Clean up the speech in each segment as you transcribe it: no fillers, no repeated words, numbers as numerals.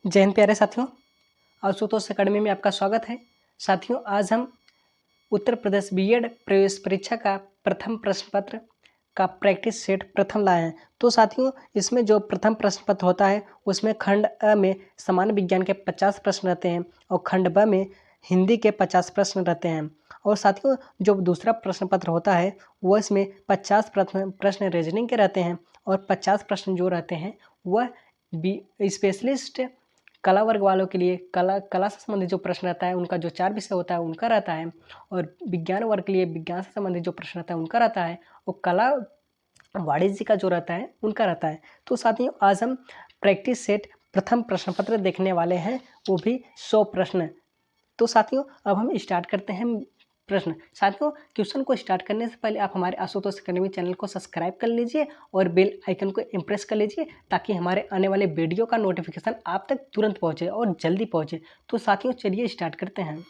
जय हिंद प्यारे साथियों, आशुतोष अकेडमी में आपका स्वागत है। साथियों, आज हम उत्तर प्रदेश बीएड प्रवेश परीक्षा का प्रथम प्रश्न पत्र का प्रैक्टिस सेट प्रथम लाए हैं। तो साथियों, इसमें जो प्रथम प्रश्न पत्र होता है उसमें खंड अ में सामान्य विज्ञान के 50 प्रश्न रहते हैं और खंड ब में हिंदी के 50 प्रश्न रहते हैं। और साथियों, जो दूसरा प्रश्न पत्र होता है वह इसमें 50 प्रश्न रीजनिंग के रहते हैं और 50 प्रश्न जो रहते हैं वह स्पेशलिस्ट कला वर्ग वालों के लिए कला से संबंधित जो प्रश्न रहता है उनका जो 4 विषय होता है उनका रहता है, और विज्ञान वर्ग के लिए विज्ञान से संबंधित जो प्रश्न रहता है उनका रहता है, और कला वाणिज्य का जो रहता है उनका रहता है। तो साथियों, आज हम प्रैक्टिस सेट प्रथम प्रश्न पत्र देखने वाले हैं, वो भी 100 प्रश्न। तो साथियों, अब हम स्टार्ट करते हैं प्रश्न। साथियों, क्वेश्चन को स्टार्ट करने से पहले आप हमारे आशुतोष अकेडमी चैनल को सब्सक्राइब कर लीजिए और बेल आइकन को इम्प्रेस कर लीजिए ताकि हमारे आने वाले वीडियो का नोटिफिकेशन आप तक तुरंत पहुंचे और जल्दी पहुंचे। तो साथियों, चलिए स्टार्ट करते हैं।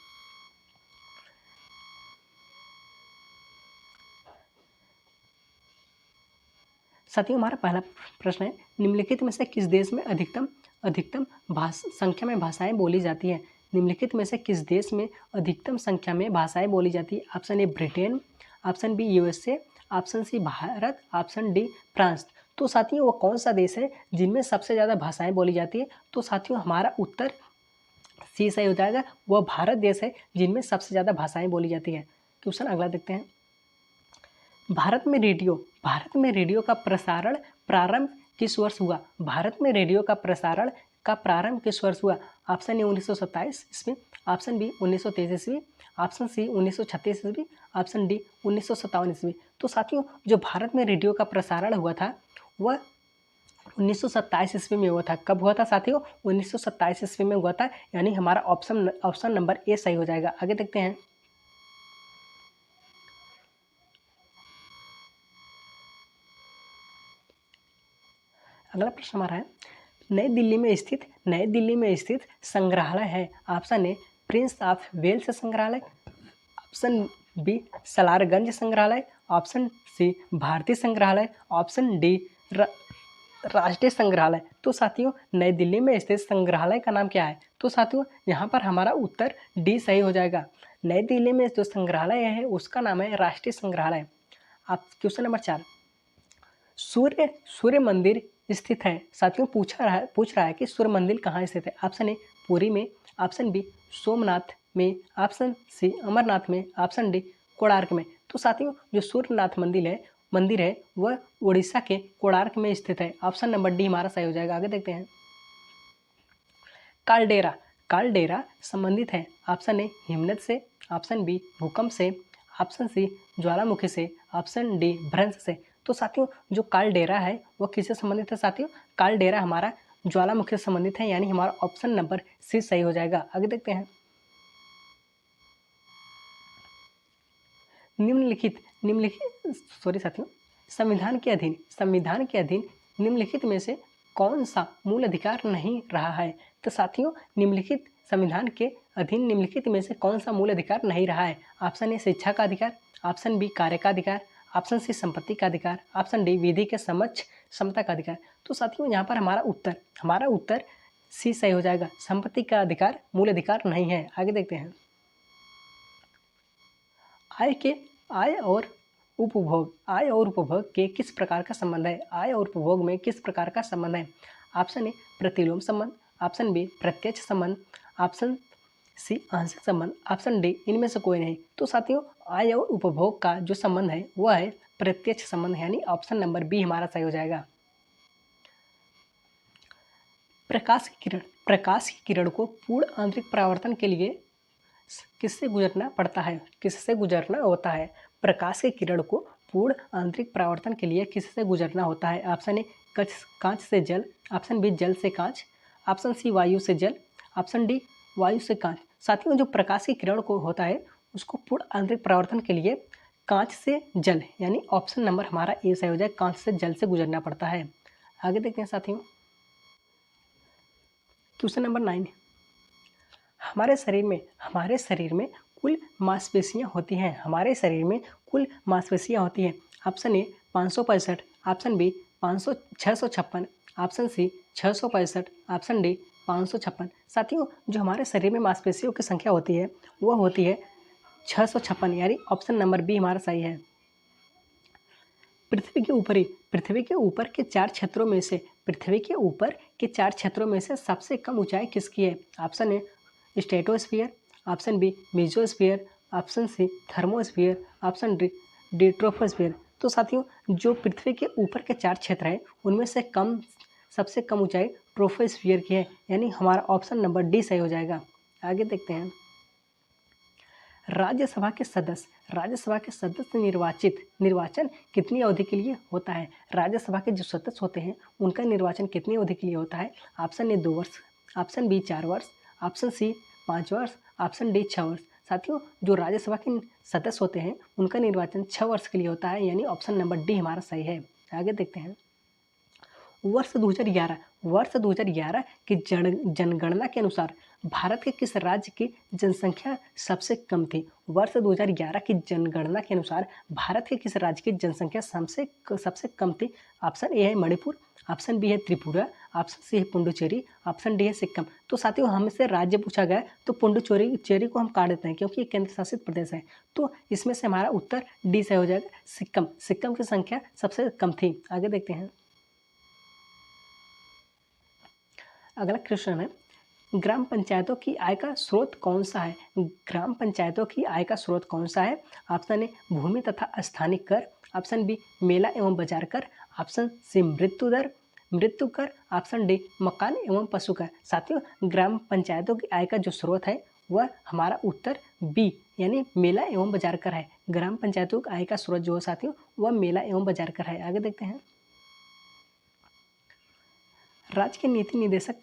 साथियों, हमारा पहला प्रश्न है, निम्नलिखित में से किस देश में अधिकतम संख्या में भाषाएं बोली जाती है? निम्नलिखित में से किस देश में अधिकतम संख्या में भाषाएं बोली जाती है? Option A Britain, option B USA, option C Bharat, option D France. तो साथियों, वो कौन सा देश है जिनमें सबसे ज़्यादा भाषाएं बोली जाती है? तो साथियों, हमारा उत्तर सी सही हो जाएगा। वह भारत देश है जिनमें सबसे ज़्यादा भाषाएं बोली जाती है। क्वेश्चन अगला देखते हैं। भारत में रेडियो का प्रसारण प्रारंभ किस वर्ष हुआ? भारत में रेडियो का प्रसारण का प्रारंभ किस वर्ष हुआ? ऑप्शन ए 1927 ईस्वी, ऑप्शन बी 1923 ईस्वी, ऑप्शन सी 1936 ईस्वी, ऑप्शन डी 1957 ईस्वी। तो साथियों, जो भारत में रेडियो का प्रसारण हुआ था वह 1927 ईस्वी में हुआ था। कब हुआ था साथियों? 1927 ईस्वी में हुआ था, यानी हमारा ऑप्शन नंबर ए सही हो जाएगा। आगे देखते हैं। अगला प्रश्न हमारा है, नई दिल्ली में स्थित संग्रहालय है? Option A Prince of Wales संग्रहालय, ऑप्शन बी सलारगंज संग्रहालय, ऑप्शन सी भारतीय संग्रहालय, ऑप्शन डी राष्ट्रीय संग्रहालय। तो साथियों, नई दिल्ली में स्थित संग्रहालय का नाम क्या है? तो साथियों, यहाँ पर हमारा उत्तर डी सही हो जाएगा। नई दिल्ली में जो संग्रहालय है उसका नाम है राष्ट्रीय संग्रहालय। आप क्वेश्चन नंबर 4, सूर्य मंदिर स्थित है? साथियों, पूछ रहा है कि सूर्य मंदिर कहाँ स्थित है? ऑप्शन ए पुरी में, ऑप्शन बी सोमनाथ में, ऑप्शन सी अमरनाथ में, ऑप्शन डी कोणार्क में। तो साथियों, जो सूर्यनाथ मंदिर है वह उड़ीसा के कोणार्क में स्थित है। ऑप्शन नंबर डी हमारा सही हो जाएगा। आगे देखते हैं। कालडेरा संबंधित है? ऑप्शन ए हिमनद से, ऑप्शन बी भूकंप से, ऑप्शन सी ज्वालामुखी से, ऑप्शन डी भ्रंश से। तो साथियों, जो कालडेरा है वह किससे संबंधित है? साथियों, कालडेरा हमारा ज्वालामुखी से संबंधित है, यानी हमारा ऑप्शन नंबर सी सही हो जाएगा। आगे देखते हैं। साथियों, संविधान के अधीन निम्नलिखित में से कौन सा मूल अधिकार नहीं रहा है? तो साथियों, संविधान के अधीन निम्नलिखित में से कौन सा मूल अधिकार नहीं रहा है? ऑप्शन ए शिक्षा का अधिकार, ऑप्शन बी कार्य का अधिकार, ऑप्शन सी संपत्ति का अधिकार, ऑप्शन डी विधि के समक्ष समता का अधिकार। तो साथियों, यहाँ पर हमारा उत्तर सी सही हो जाएगा। संपत्ति का अधिकार मूल अधिकार नहीं है। आगे देखते हैं। आय और उपभोग के किस प्रकार का संबंध है? आय और उपभोग में किस प्रकार का संबंध है? ऑप्शन ए प्रतिलोम संबंध, ऑप्शन बी प्रत्यक्ष संबंध, ऑप्शन सी आंशिक संबंध, ऑप्शन डी इनमें से कोई नहीं। तो साथियों, आय और उपभोग का जो संबंध है वह है प्रत्यक्ष संबंध, यानी ऑप्शन नंबर बी हमारा सही हो जाएगा। प्रकाश की किरण को पूर्ण आंतरिक परावर्तन के लिए किससे गुजरना होता है? प्रकाश की किरण को पूर्ण आंतरिक परावर्तन के लिए किससे गुजरना होता है? ऑप्शन ए कांच से जल, ऑप्शन बी जल से कांच, ऑप्शन सी वायु से जल, ऑप्शन डी वायु से कांच। साथियों, जो प्रकाश की किरण को होता है उसको पूर्ण आंतरिक परावर्तन के लिए कांच से जल, यानी ऑप्शन नंबर हमारा ए सही हो जाए। कांच से जल से गुजरना पड़ता है। आगे देखते हैं साथियों। क्वेश्चन नंबर 9, हमारे शरीर में कुल मांसपेशियां होती हैं? हमारे शरीर में कुल मांसपेशियां होती हैं। Option A 565, option B 656, option C 665, option D 556। साथियों, जो हमारे शरीर में मांसपेशियों की संख्या होती है वह होती है 656, यानी ऑप्शन नंबर बी हमारा सही है। पृथ्वी के ऊपर के 4 क्षेत्रों में से सबसे कम ऊंचाई किसकी है? Option A stratosphere, option B mesosphere, option C thermosphere, option D troposphere. तो साथियों, जो पृथ्वी के ऊपर के 4 क्षेत्र हैं उनमें से सबसे कम ऊंचाई ट्रोपोस्फीयर की है, यानी हमारा ऑप्शन नंबर डी सही हो जाएगा। आगे देखते हैं। राज्यसभा के सदस्य निर्वाचन कितनी अवधि के लिए होता है? राज्यसभा के जो सदस्य होते हैं उनका निर्वाचन कितनी अवधि के लिए होता है? ऑप्शन ए 2 वर्ष, ऑप्शन बी 4 वर्ष, ऑप्शन सी 5 वर्ष, ऑप्शन डी 6 वर्ष। साथियों, जो राज्यसभा के सदस्य होते हैं उनका निर्वाचन 6 वर्ष के लिए होता है, यानी ऑप्शन नंबर डी हमारा सही है। आगे देखते हैं। वर्ष 2011 की जनगणना के अनुसार भारत के किस राज्य की जनसंख्या सबसे कम थी? वर्ष 2011 की जनगणना के अनुसार भारत के किस राज्य की जनसंख्या सबसे कम थी? ऑप्शन ए है मणिपुर, ऑप्शन बी है त्रिपुरा, ऑप्शन सी है पुडुचेरी, ऑप्शन डी है सिक्किम। तो साथियों, हमसे राज्य पूछा गया तो पुडुचेरी को हम काट देते हैं क्योंकि ये केंद्र शासित प्रदेश है। तो इसमें से हमारा उत्तर डी से हो जाएगा, सिक्किम की संख्या सबसे कम थी। आगे देखते हैं। अगला क्वेश्चन है, ग्राम पंचायतों की आय का स्रोत कौन सा है? ग्राम पंचायतों की आय का स्रोत कौन सा है? ऑप्शन ए भूमि तथा स्थानिक कर, ऑप्शन बी मेला एवं बाजार कर, ऑप्शन सी मृत्यु कर, ऑप्शन डी मकान एवं पशु कर। साथियों, ग्राम पंचायतों की आय का जो स्रोत है वह हमारा उत्तर बी यानी मेला एवं बाजार कर है। ग्राम पंचायतों की आय का स्रोत जो है साथियों वह मेला एवं बाजार कर है। आगे देखते हैं। राज्य के नीति निदेशक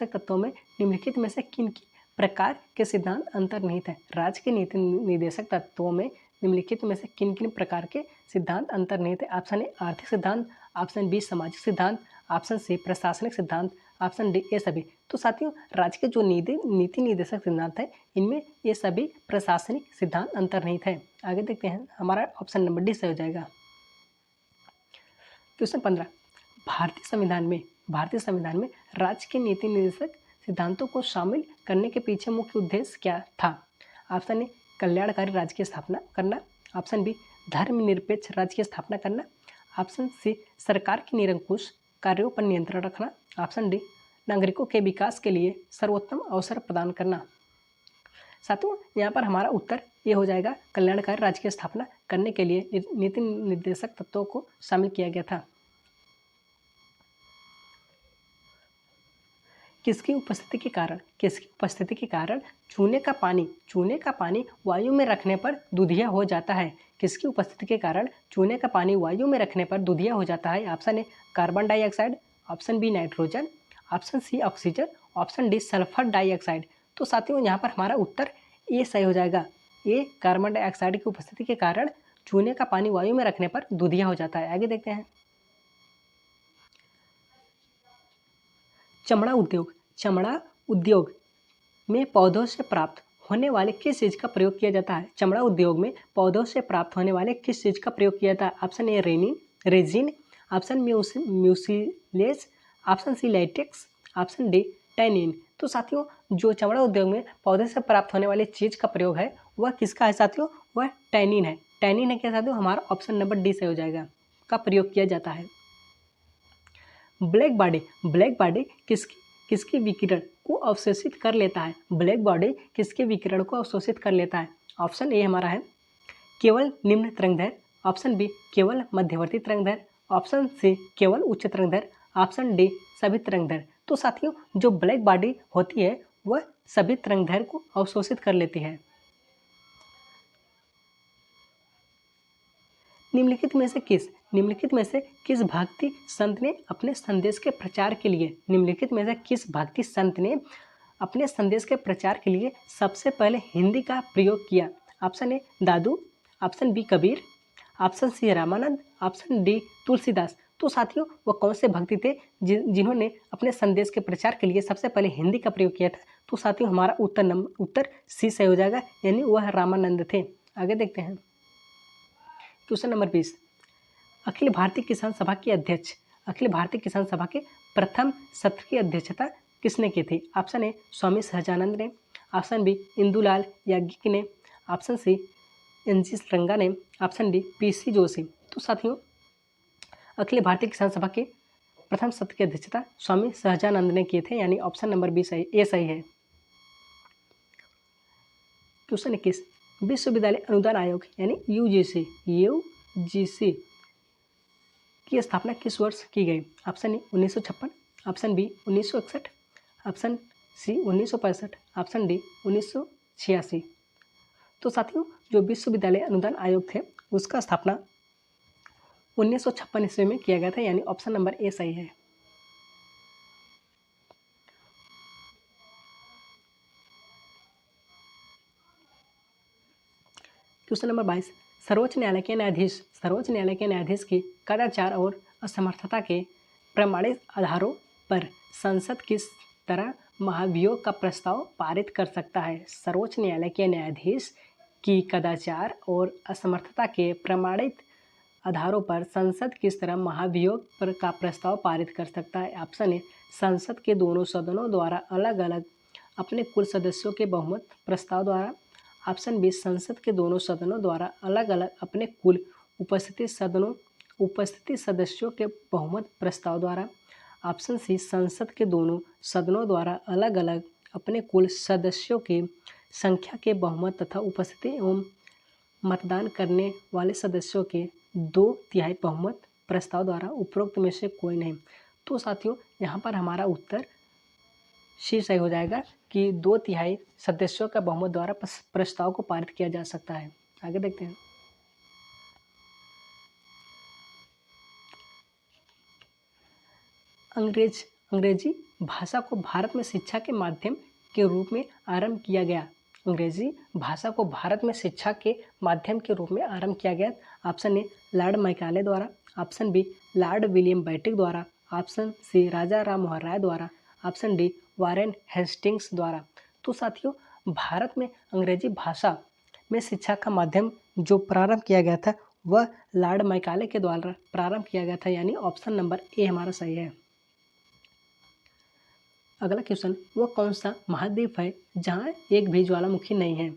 तत्वों में निम्नलिखित में से किन प्रकार के सिद्धांत अंतर्निहित हैं? राज्य के नीति निदेशक तत्वों में निम्नलिखित में से किन प्रकार के सिद्धांत अंतर्निहित है? ऑप्शन ए आर्थिक सिद्धांत, ऑप्शन बी सामाजिक सिद्धांत, ऑप्शन सी प्रशासनिक सिद्धांत, ऑप्शन डी ये सभी। तो साथियों, राज्य के जो नीति निदेशक सिद्धांत है इनमें ये सभी प्रशासनिक सिद्धांत अंतर्निहित है। आगे देखते हैं। हमारा ऑप्शन नंबर डी सही हो जाएगा। क्वेश्चन 15, भारतीय संविधान में राज्य के नीति निर्देशक सिद्धांतों को शामिल करने के पीछे मुख्य उद्देश्य क्या था? ऑप्शन ए कल्याणकारी राज्य की स्थापना करना, ऑप्शन बी धर्मनिरपेक्ष राज्य की स्थापना करना, ऑप्शन सी सरकार के निरंकुश कार्यों पर नियंत्रण रखना, ऑप्शन डी नागरिकों के विकास के लिए सर्वोत्तम अवसर प्रदान करना। साथियों, यहाँ पर हमारा उत्तर ये हो जाएगा, कल्याणकारी राज्य की स्थापना करने के लिए नीति निर्देशक तत्वों को शामिल किया गया था। किसकी उपस्थिति के कारण चूने का पानी वायु में रखने पर दूधिया हो जाता है? किसकी उपस्थिति के कारण चूने का पानी वायु में रखने पर दूधिया हो जाता है? Option A carbon dioxide, option B nitrogen, option C oxygen, option D sulphur dioxide. तो साथियों, यहाँ पर हमारा उत्तर ए सही हो जाएगा। ये कार्बन डाइऑक्साइड की उपस्थिति के कारण चूने का पानी वायु में रखने पर दूधिया हो जाता है। आगे देखते हैं। चमड़ा उद्योग में पौधों से प्राप्त होने वाले किस चीज़ का प्रयोग किया जाता है? चमड़ा उद्योग में पौधों से प्राप्त होने वाले किस चीज़ का प्रयोग किया जाता है? Option A resin, option mucilage, option C latex, option D tannin. तो साथियों, जो चमड़ा उद्योग में पौधे से प्राप्त होने वाली चीज़ का प्रयोग है वह किसका है साथियों? वह टैनिन है। टैनिन है क्या साथियों? हमारा ऑप्शन नंबर डी से हो जाएगा, का प्रयोग किया जाता है। ब्लैक बॉडी किसके विकिरण को अवशोषित कर लेता है? ब्लैक बॉडी किसके विकिरण को अवशोषित कर लेता है? ऑप्शन ए हमारा है केवल निम्न तरंगदैर्घ्य, ऑप्शन बी केवल मध्यवर्ती तरंगदैर्घ्य, ऑप्शन सी केवल उच्च तरंगदैर्घ्य, ऑप्शन डी सभी तरंगदैर्घ्य। तो साथियों, जो ब्लैक बॉडी होती है वह सभी तरंगदैर्घ्य को अवशोषित कर लेती है। निम्नलिखित में से किस भक्ति संत ने अपने संदेश के प्रचार के लिए सबसे पहले हिंदी का प्रयोग किया? Option A Dadu, option B Kabir, option C Ramanand, option D Tulsidas. तो साथियों, वह कौन से भक्ति थे जिन्होंने अपने संदेश के प्रचार के लिए सबसे पहले हिंदी का प्रयोग किया था? तो साथियों, हमारा उत्तर सी से हो जाएगा, यानी वह रामानंद थे। आगे देखते हैं। क्वेश्चन नंबर 20, अखिल भारतीय किसान सभा के प्रथम सत्र की अध्यक्षता किसने की थी? ऑप्शन ए स्वामी सहजानंद ने, ऑप्शन बी इंदुलाल याज्ञिक ने, ऑप्शन सी एन.जी. रंगा ने, ऑप्शन डी पी.सी. जोशी। तो साथियों अखिल भारतीय किसान सभा के प्रथम सत्र की अध्यक्षता स्वामी सहजानंद ने किए थे, यानी ऑप्शन नंबर बी सही, ए सही है। क्वेश्चन 21, विश्वविद्यालय अनुदान आयोग यानी यूजीसी की स्थापना किस वर्ष की गई? Option A 1956, option B 1961, option C 1965, option D 1986। तो साथियों जो विश्वविद्यालय अनुदान आयोग थे उसका स्थापना 1956 ईस्वी में किया गया था, यानी ऑप्शन नंबर ए सही है। क्वेश्चन नंबर 22, सर्वोच्च न्यायालय के न्यायाधीश की कदाचार और असमर्थता के प्रमाणित आधारों पर संसद किस तरह महाभियोग का प्रस्ताव पारित कर सकता है? सर्वोच्च न्यायालय के न्यायाधीश की कदाचार और असमर्थता के प्रमाणित आधारों पर संसद किस तरह महाभियोग का प्रस्ताव पारित कर सकता है? ऑप्शन ए संसद के दोनों सदनों द्वारा अलग अलग अपने कुल सदस्यों के बहुमत प्रस्ताव द्वारा, ऑप्शन बी संसद के दोनों सदनों द्वारा अलग अलग अपने कुल उपस्थिति सदस्यों के बहुमत प्रस्ताव द्वारा, ऑप्शन सी संसद के दोनों सदनों द्वारा अलग अलग अपने कुल सदस्यों की संख्या के बहुमत तथा उपस्थिति एवं मतदान करने वाले सदस्यों के 2/3 बहुमत प्रस्ताव द्वारा, उपरोक्त में से कोई नहीं। तो साथियों यहाँ पर हमारा उत्तर सी सही हो जाएगा कि 2/3 सदस्यों का बहुमत द्वारा प्रस्ताव को पारित किया जा सकता है। आगे देखते हैं। अंग्रेजी भाषा को भारत में शिक्षा के माध्यम के रूप में आरंभ किया गया। अंग्रेजी भाषा को भारत में शिक्षा के माध्यम के रूप में आरंभ किया गया। ऑप्शन ए लॉर्ड मैकाले द्वारा, option B Lord William Bentinck द्वारा, ऑप्शन सी राजा राम मोहन राय द्वारा, ऑप्शन डी वारेन हेस्टिंग्स द्वारा। तो साथियों भारत में अंग्रेजी भाषा में शिक्षा का माध्यम जो प्रारंभ किया गया था वह लॉर्ड मैकाले के द्वारा प्रारंभ किया गया था, यानी ऑप्शन नंबर ए हमारा सही है। अगला क्वेश्चन, वह कौन सा महाद्वीप है जहाँ एक भी ज्वालामुखी नहीं है?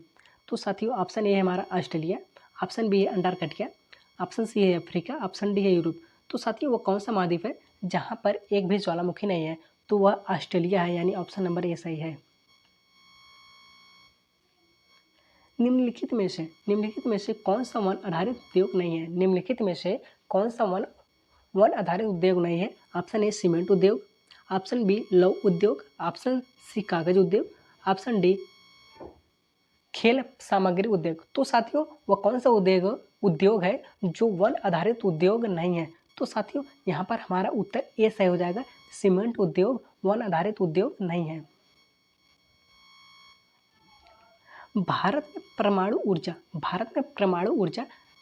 तो साथियों ऑप्शन ए है हमारा ऑस्ट्रेलिया, ऑप्शन बी है अंटार्कटिका, ऑप्शन सी है अफ्रीका, ऑप्शन डी है यूरोप। तो साथियों वो कौन सा महाद्वीप है जहाँ पर एक भी ज्वालामुखी नहीं है? तो वह ऑस्ट्रेलिया है, यानी ऑप्शन नंबर ए सही है। निम्नलिखित में से कौन सा वन आधारित उद्योग नहीं है? निम्नलिखित में से कौन सा वन आधारित उद्योग नहीं है? ऑप्शन ए सीमेंट उद्योग, ऑप्शन बी लौह उद्योग, ऑप्शन सी कागज उद्योग, ऑप्शन डी खेल सामग्री उद्योग। तो साथियों वह कौन सा उद्योग है जो वन आधारित उद्योग नहीं है? तो साथियों यहाँ पर हमारा उत्तर ए सही हो जाएगा, सीमेंट उद्योग वन आधारित उद्योग नहीं है। भारत में परमाणु ऊर्जा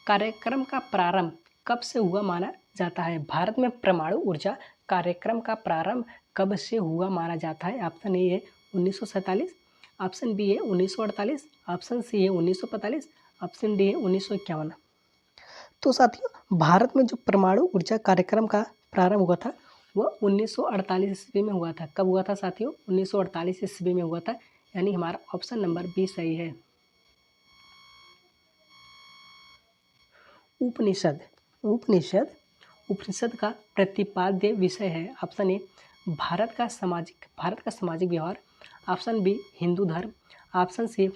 कार्यक्रम का प्रारंभ कब से हुआ माना जाता है? भारत में परमाणु ऊर्जा कार्यक्रम का प्रारंभ कब से हुआ माना जाता है? ऑप्शन ए है 1947, ऑप्शन बी है 1948, ऑप्शन सी है 1945, ऑप्शन डी है 1951। तो साथियों भारत में जो परमाणु ऊर्जा कार्यक्रम का प्रारंभ हुआ था वह 1948 ईस्वी में हुआ था। कब हुआ था साथियों? 1948 ईस्वी में हुआ था, यानी हमारा ऑप्शन नंबर बी सही है। उपनिषद का प्रतिपाद्य विषय है। ऑप्शन ए भारत का सामाजिक व्यवहार, ऑप्शन बी हिंदू धर्म, ऑप्शन सी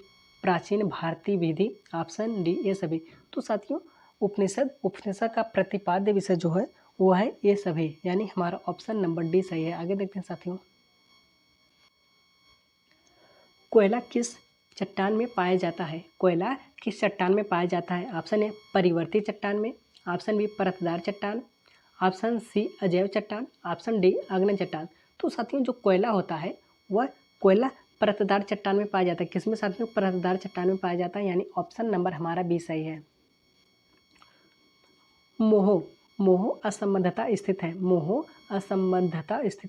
प्राचीन भारतीय विधि, ऑप्शन डी ये सभी। तो साथियों उपनिषद का प्रतिपाद्य विषय जो है वो है ये सभी, यानी हमारा ऑप्शन नंबर डी सही है। आगे देखते हैं साथियों। कोयला किस चट्टान में पाया जाता है? कोयला किस चट्टान में पाया जाता है? ऑप्शन ए परिवर्ती चट्टान में, ऑप्शन बी परतदार चट्टान, ऑप्शन सी अजैव चट्टान, ऑप्शन डी आग्नेय चट्टान। तो साथियों जो कोयला होता है वह कोयला परतदार चट्टान में पाया जाता है। किसमें साथियों? परतदार चट्टान में पाया जाता है, यानी ऑप्शन नंबर हमारा बी सही है। मोह असंबद्धता स्थित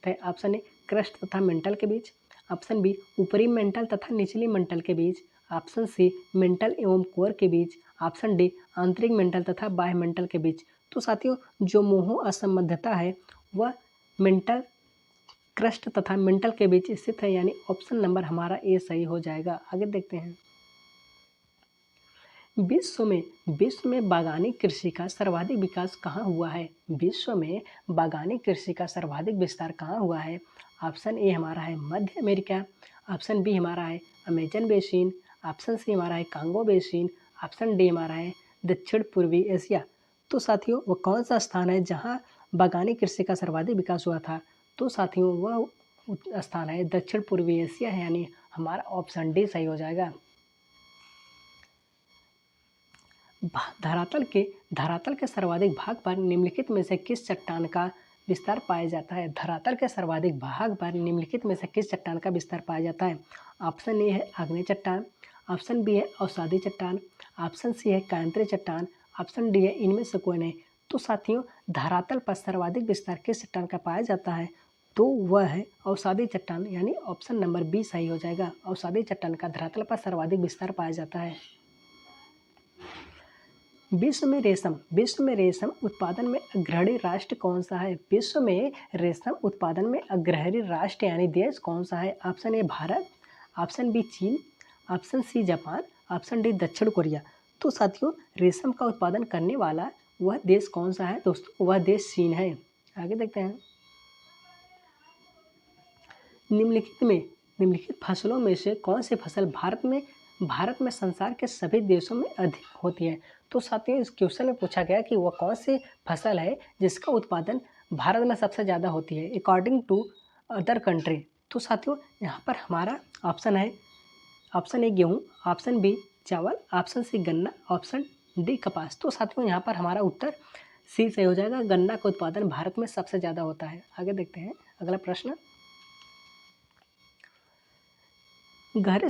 है। ऑप्शन ए क्रस्ट तथा मेंटल के बीच, ऑप्शन बी ऊपरी मेंटल तथा निचली मेंटल के बीच, ऑप्शन सी मेंटल एवं कोर के बीच, ऑप्शन डी आंतरिक मेंटल तथा बाह्य मेंटल के बीच। तो साथियों जो मोह असंबद्धता है वह मेंटल क्रस्ट तथा मेंटल के बीच स्थित है, यानी ऑप्शन नंबर हमारा ए सही हो जाएगा। आगे देखते हैं। विश्व में बागानी कृषि का सर्वाधिक विकास कहाँ हुआ है? विश्व में बागानी कृषि का सर्वाधिक विस्तार कहाँ हुआ है? ऑप्शन ए हमारा है मध्य अमेरिका, ऑप्शन बी हमारा है अमेजन बेसिन, ऑप्शन सी हमारा है कांगो बेसिन, ऑप्शन डी हमारा है दक्षिण पूर्वी एशिया। तो साथियों वो कौन सा स्थान है जहाँ बागानी कृषि का सर्वाधिक विकास हुआ था? तो साथियों वह स्थान है दक्षिण पूर्वी एशिया है, यानी हमारा ऑप्शन डी सही हो जाएगा। धरातल के सर्वाधिक भाग पर निम्नलिखित में से किस चट्टान का विस्तार पाया जाता है? धरातल के सर्वाधिक भाग पर निम्नलिखित में से किस चट्टान का विस्तार पाया जाता है? ऑप्शन ए है आग्नेय चट्टान, ऑप्शन बी है अवसादी चट्टान, ऑप्शन सी है कांतरी चट्टान, ऑप्शन डी है इनमें से कोई नहीं। तो साथियों धरातल पर सर्वाधिक विस्तार किस चट्टान का पाया जाता है? तो वह है अवसादी चट्टान, यानी ऑप्शन नंबर बी सही हो जाएगा। अवसादी चट्टान का धरातल पर सर्वाधिक विस्तार पाया जाता है। विश्व में रेशम उत्पादन में अग्रणी राष्ट्र कौन सा है? विश्व में रेशम उत्पादन में अग्रणी राष्ट्र यानी देश कौन सा है? Option A Bharat, option B चीन, option C Japan, option D दक्षिण कोरिया। तो साथियों रेशम का उत्पादन करने वाला वह देश कौन सा है? दोस्तों वह देश चीन है। आगे देखते हैं। निम्नलिखित फसलों में से कौन सी फसल भारत में संसार के सभी देशों में अधिक होती है? तो साथियों इस क्वेश्चन में पूछा गया कि वह कौन सी फसल है जिसका उत्पादन भारत में सबसे ज़्यादा होती है अकॉर्डिंग टू अदर कंट्री। तो साथियों यहाँ पर हमारा ऑप्शन है ऑप्शन ए गेहूँ, ऑप्शन बी चावल, ऑप्शन सी गन्ना, ऑप्शन डी कपास। तो साथियों यहाँ पर हमारा उत्तर सी सही हो जाएगा। गन्ना का उत्पादन भारत में सबसे ज़्यादा होता है। आगे देखते हैं अगला प्रश्न। गहरे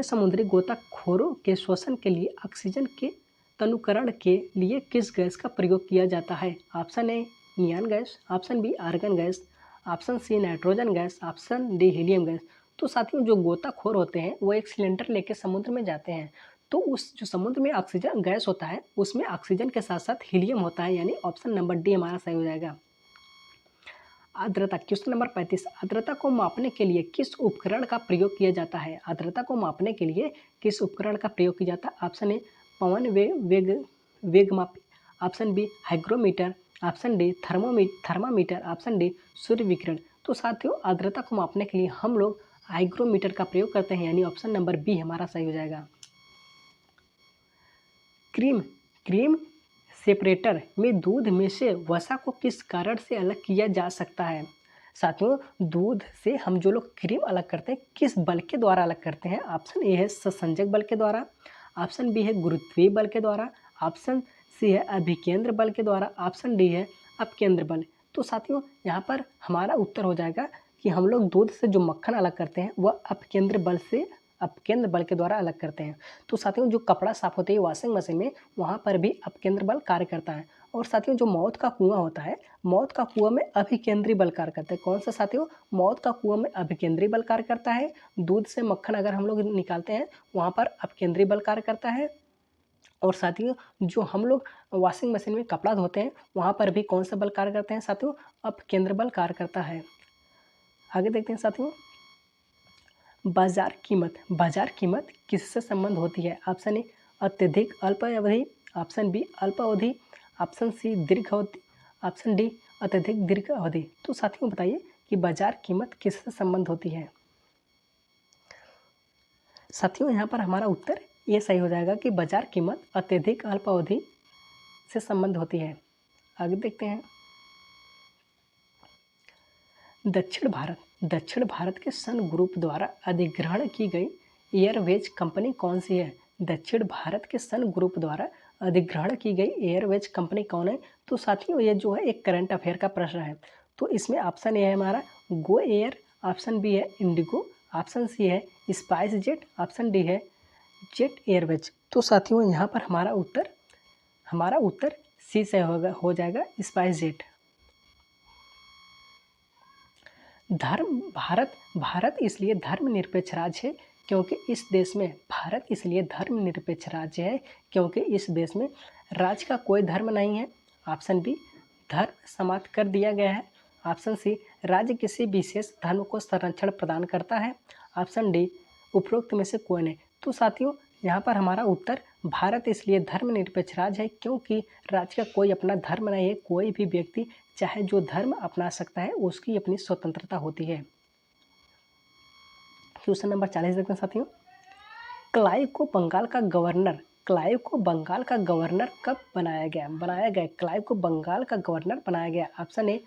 समुद्री गोताखोरों के श्वसन के लिए ऑक्सीजन के तनुकरण के लिए किस गैस का प्रयोग किया जाता है? Option A neon gas, option B argon gas, option C nitrogen gas, option D helium gas. तो साथियों जो गोताखोर होते हैं वो एक सिलेंडर लेके समुद्र में जाते हैं, तो उस जो समुद्र में ऑक्सीजन गैस होता है उसमें ऑक्सीजन के साथ साथ हीलियम होता है, यानी ऑप्शन नंबर डी हमारा सही हो जाएगा। आर्द्रता क्वेश्चन नंबर 35। आर्द्रता को मापने के लिए किस उपकरण का प्रयोग किया जाता है? आर्द्रता को मापने के लिए किस उपकरण का प्रयोग किया जाता है? ऑप्शन ए पवन वेगमापी, option B hygrometer, option D thermometer, option D सूर्य विकिरण। तो साथियों आर्द्रता को मापने के लिए हम लोग हाइग्रोमीटर का प्रयोग करते हैं, यानी ऑप्शन नंबर बी हमारा सही हो जाएगा। क्रीम सेपरेटर में दूध में से वसा को किस कारण से अलग किया जा सकता है? साथियों दूध से हम जो लोग क्रीम अलग करते हैं किस बल के द्वारा अलग करते हैं? ऑप्शन ए है संसंजक बल के द्वारा, ऑप्शन बी है गुरुत्वीय बल के द्वारा, ऑप्शन सी है अभिकेंद्र बल के द्वारा, ऑप्शन डी है अपकेंद्र बल। तो साथियों यहाँ पर हमारा उत्तर हो जाएगा कि हम लोग दूध से जो मक्खन अलग करते हैं वह अपकेंद्र बल के द्वारा अलग करते हैं। तो साथियों जो कपड़ा साफ होते हैं वॉशिंग मशीन में वहाँ पर भी अपकेंद्र बल कार्य करता है। और साथियों जो मौत का कुआं होता है मौत का कुआं में अभिकेंद्री बल कार्य करता है। कौन सा साथियों? मौत का कुआं में अभिकेंद्री बल कार्य करता है। दूध से मक्खन अगर हम लोग निकालते हैं वहाँ पर अपकेंद्री बल कार्य करता है। और साथियों जो हम लोग वॉशिंग मशीन में कपड़ा धोते हैं वहाँ पर भी कौन सा बल कार्य करते हैं साथियों? अपकेंद्र बल कार्य करता है। आगे देखते हैं साथियों। बाजार कीमत किससे संबंध होती है? ऑप्शन ए अत्यधिक अल्प अवधि, ऑप्शन बी अल्प अवधि, ऑप्शन सी दीर्घ अवधि, ऑप्शन डी अत्यधिक दीर्घ अवधि। तो साथियों बताइए कि बाजार कीमत किससे संबंध होती है? साथियों यहाँ पर हमारा उत्तर ये सही हो जाएगा कि बाजार कीमत अत्यधिक अल्प अवधि से संबंध होती है। आगे देखते हैं। दक्षिण भारत के सन ग्रुप द्वारा अधिग्रहण की गई एयरवेज कंपनी कौन सी है? दक्षिण भारत के सन ग्रुप द्वारा अधिग्रहण की गई एयरवेज कंपनी कौन है? तो साथियों ये जो है एक करंट अफेयर का प्रश्न है। तो इसमें ऑप्शन ए है हमारा गो एयर, ऑप्शन बी है इंडिगो, ऑप्शन सी है स्पाइस जेट, ऑप्शन डी है जेट एयरवेज। तो साथियों यहाँ पर हमारा उत्तर सी से हो जाएगा स्पाइस जेट। भारत इसलिए धर्मनिरपेक्ष राज्य है क्योंकि इस देश में राज्य का कोई धर्म नहीं है। ऑप्शन बी धर्म समाप्त कर दिया गया है, ऑप्शन सी, राज्य किसी विशेष धर्म को संरक्षण प्रदान करता है। ऑप्शन डी, उपरोक्त में से कोई नहीं। तो साथियों यहाँ पर हमारा उत्तर भारत इसलिए धर्मनिरपेक्ष राज्य है क्योंकि राज्य का कोई अपना धर्म नहीं है। कोई भी व्यक्ति चाहे जो धर्म अपना सकता है, उसकी अपनी स्वतंत्रता होती है। क्वेश्चन नंबर 40 देखते हैं साथियों। क्लाइव को बंगाल का गवर्नर कब बनाया गया? क्लाइव को बंगाल का गवर्नर बनाया गया। ऑप्शन ए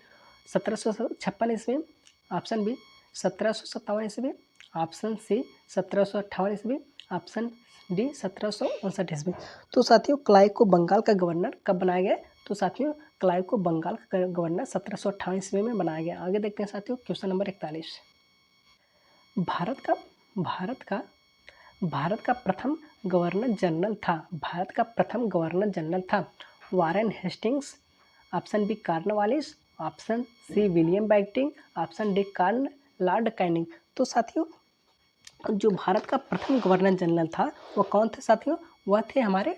1756 ईस्वी, ऑप्शन बी 1757 ईस्वी, ऑप्शन सी 1758 ईस्वी, ऑप्शन डी 1759 ईस्वी। तो साथियों क्लाइव को बंगाल का गवर्नर कब बनाया गया? तो साथियों क्लाइव को बंगाल का गवर्नर 1758 ईस्वी में बनाया गया। आगे देखते हैं साथियों क्वेश्चन नंबर 41। भारत का प्रथम गवर्नर जनरल था Warren Hastings, option B Cornwallis, option C William Bentinck, option D Lord Canning. तो साथियों जो भारत का प्रथम गवर्नर जनरल था वो कौन थे साथियों? वह थे हमारे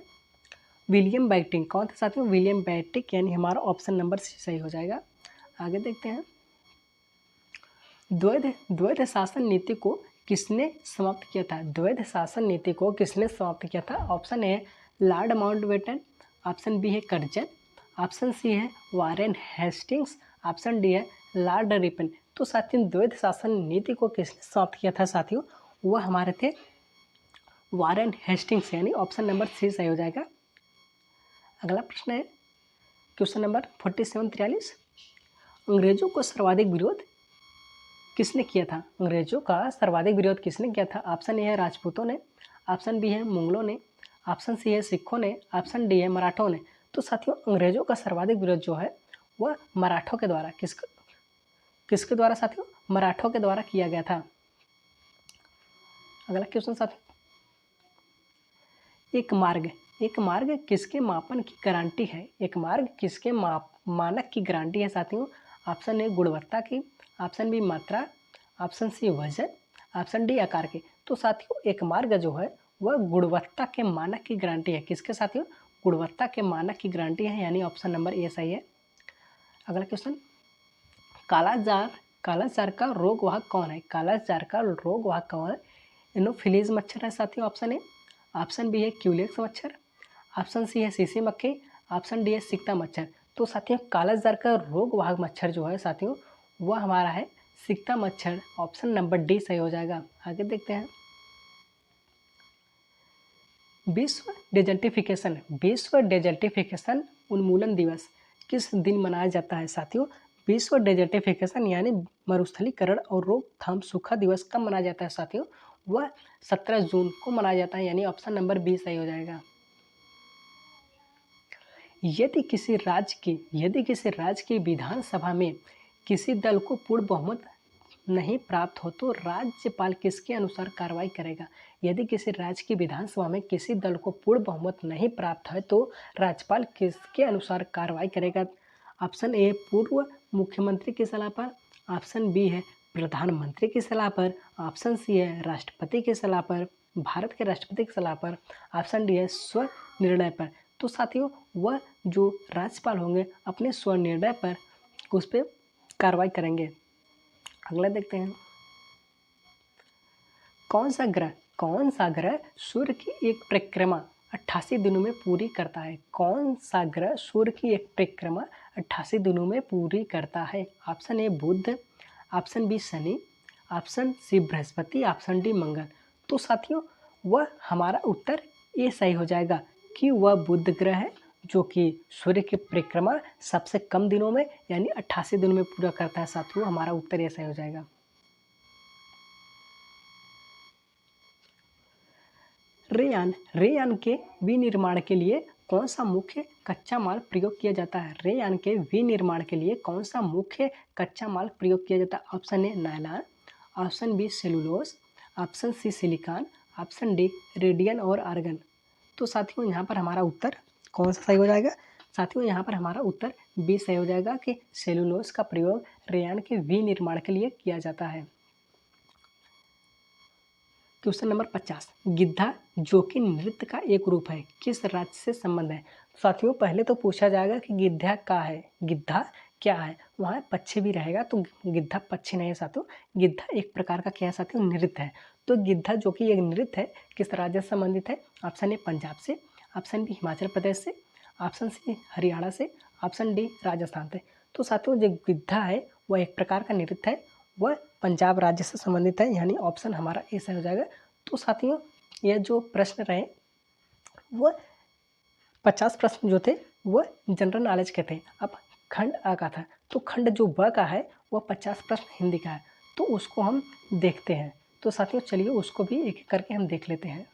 विलियम बेंटिंक। कौन थे साथियों? विलियम बेंटिंक, यानी हमारा ऑप्शन नंबर सी सही हो जाएगा। आगे देखते हैं। द्वैध शासन नीति को किसने समाप्त किया था? द्वैध शासन नीति को किसने समाप्त किया था? Option A Lord Mountbatten, option B है कर्जन, ऑप्शन सी है वारेन हेस्टिंग्स, ऑप्शन डी है लॉर्ड रिपन। तो साथियों द्वैध शासन नीति को किसने समाप्त किया था साथियों? वह हमारे थे वारेन हेस्टिंग्स, यानी ऑप्शन नंबर सी सही हो जाएगा। अगला प्रश्न है क्वेश्चन नंबर 4743। अंग्रेजों को सर्वाधिक विरोध किसने किया था? अंग्रेजों का सर्वाधिक विरोध किसने किया था? ऑप्शन ए है राजपूतों ने, ऑप्शन बी है मुगलों ने, ऑप्शन सी है सिखों ने, ऑप्शन डी है मराठों ने। तो साथियों अंग्रेजों का सर्वाधिक विरोध जो है वह मराठों के द्वारा किसके द्वारा साथियों? मराठों के द्वारा किया गया था। अगला क्वेश्चन साथियों, एक मार्ग किसके मापन की गारंटी है? एक मार्ग किसके मानक की गारंटी है साथियों? ऑप्शन ए गुणवत्ता की, ऑप्शन बी मात्रा, ऑप्शन सी वजन, ऑप्शन डी आकार के। तो साथियों एक मार्ग जो है वह गुणवत्ता के मानक की गारंटी है। किसके साथियों? गुणवत्ता के मानक की गारंटी है, यानी ऑप्शन नंबर ए सही है। अगला क्वेश्चन, कालाजार का रोगवाहक कौन है? कालाजार का रोगवाहक कौन है? एनोफिलीज मच्छर है साथियों, ऑप्शन ए, ऑप्शन बी है क्यूलेक्स मच्छर, ऑप्शन सी है सीसी मक्खी, ऑप्शन डी है सिकता मच्छर। तो साथियों कालाजार का रोगवाहक मच्छर जो है साथियों वह हमारा है सिकता मच्छर, ऑप्शन नंबर डी सही हो जाएगा। आगे देखते हैं। विश्व डेजर्टिफिकेशन उन्मूलन दिवस किस दिन मनाया जाता है साथियों? विश्व डेजर्टिफिकेशन यानी मरुस्थलीकरण और रोकथाम सूखा दिवस कब मनाया जाता है साथियों? वह 17 जून को मनाया जाता है, यानी ऑप्शन नंबर बी सही हो जाएगा। यदि किसी राज्य की विधानसभा में किसी दल को पूर्ण बहुमत नहीं प्राप्त हो तो राज्यपाल किसके अनुसार कार्रवाई करेगा? यदि किसी राज्य की विधानसभा में किसी दल को पूर्ण बहुमत नहीं प्राप्त है तो राज्यपाल किसके अनुसार कार्रवाई करेगा? ऑप्शन ए पूर्व मुख्यमंत्री की सलाह पर, ऑप्शन बी है प्रधानमंत्री की सलाह पर, ऑप्शन सी है राष्ट्रपति की सलाह पर, भारत के राष्ट्रपति की सलाह पर, ऑप्शन डी है स्व निर्णय पर। तो साथियों वह जो राज्यपाल होंगे अपने स्व निर्णय पर उस पर कार्रवाई करेंगे। अगला देखते हैं। कौन सा ग्रह सूर्य की एक परिक्रमा 88 दिनों में पूरी करता है? कौन सा ग्रह सूर्य की एक परिक्रमा 88 दिनों में पूरी करता है? ऑप्शन ए बुध, ऑप्शन बी शनि, ऑप्शन सी बृहस्पति, ऑप्शन डी मंगल। तो साथियों वह हमारा उत्तर ए सही हो जाएगा कि वह बुध ग्रह है जो कि सूर्य की परिक्रमा सबसे कम दिनों में यानी 88 दिनों में पूरा करता है। साथियों हमारा उत्तर ये सही हो जाएगा। रेयान के विनिर्माण के लिए कौन सा मुख्य कच्चा माल प्रयोग किया जाता है? रेयान के विनिर्माण के लिए कौन सा मुख्य कच्चा माल प्रयोग किया जाता है? Option A nylon, option B cellulose, option C silicon, option D rayon और आर्गन। तो साथियों यहाँ पर हमारा उत्तर कौन सा सही हो जाएगा? साथियों यहाँ पर हमारा उत्तर बी सही हो जाएगा कि सेलुलोज का प्रयोग रेयान के विनिर्माण के लिए किया जाता है। क्वेश्चन नंबर 50, गिद्धा जो कि नृत्य का एक रूप है किस राज्य से संबंध है? साथियों पहले तो पूछा जाएगा कि गिद्धा क्या है, गिद्धा क्या है, वहाँ पक्षी भी रहेगा, तो गिद्धा पक्षी नहीं है साथियों। गिद्धा एक प्रकार का क्या है साथियों, नृत्य है। तो गिद्धा जो कि एक नृत्य है, किस राज्य से संबंधित है? ऑप्शन ए पंजाब से, ऑप्शन बी हिमाचल प्रदेश से, ऑप्शन सी हरियाणा से, ऑप्शन डी राजस्थान से। तो साथियों जो गिद्धा है वह एक प्रकार का नृत्य है, वह पंजाब राज्य से संबंधित है, यानी ऑप्शन हमारा ए सही हो जाएगा। तो साथियों यह जो प्रश्न रहे वह 50 प्रश्न जो थे वह जनरल नॉलेज के थे। अब खंड अ का था, तो खंड जो ब का है वह 50 प्रश्न हिंदी का है, तो उसको हम देखते हैं। तो साथियों चलिए उसको भी एक एक करके हम देख लेते हैं।